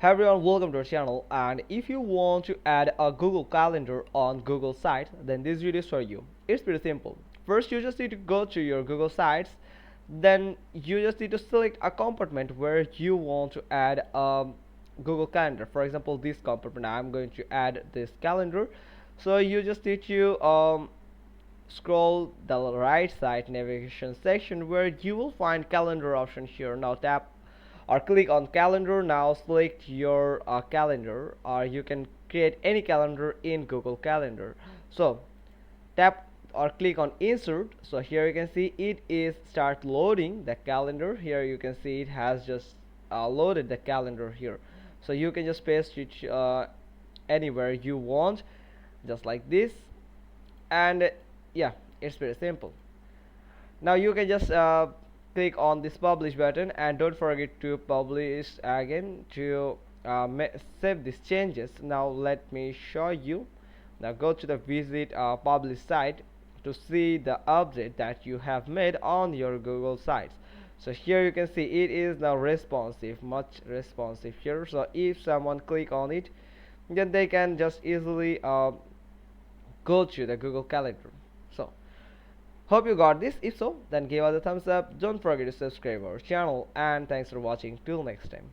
Hi everyone, welcome to our channel. And if you want to add a Google Calendar on Google Sites, then this video is for you. It's pretty simple. First, you just need to go to your Google Sites. Then you just need to select a compartment where you want to add a Google Calendar. For example, this compartment, I'm going to add this calendar. So you just need to scroll the right side navigation section where you will find calendar option here. Now tap or click on calendar. Now select your calendar, or you can create any calendar in Google Calendar. So tap or click on insert. So here you can see it is start loading the calendar. Here you can see it has just loaded the calendar here. So you can just paste it anywhere you want, just like this. And yeah, it's very simple. Now you can just click on this publish button, and don't forget to publish again to save these changes. Now let me show you. Now go to the visit publish site to see the update that you have made on your Google sites. So here you can see it is now responsive, much responsive here. So if someone click on it, then they can just easily go to the Google Calendar. So hope you got this. If so, then give us a thumbs up. Don't forget to subscribe our channel, and thanks for watching. Till next time.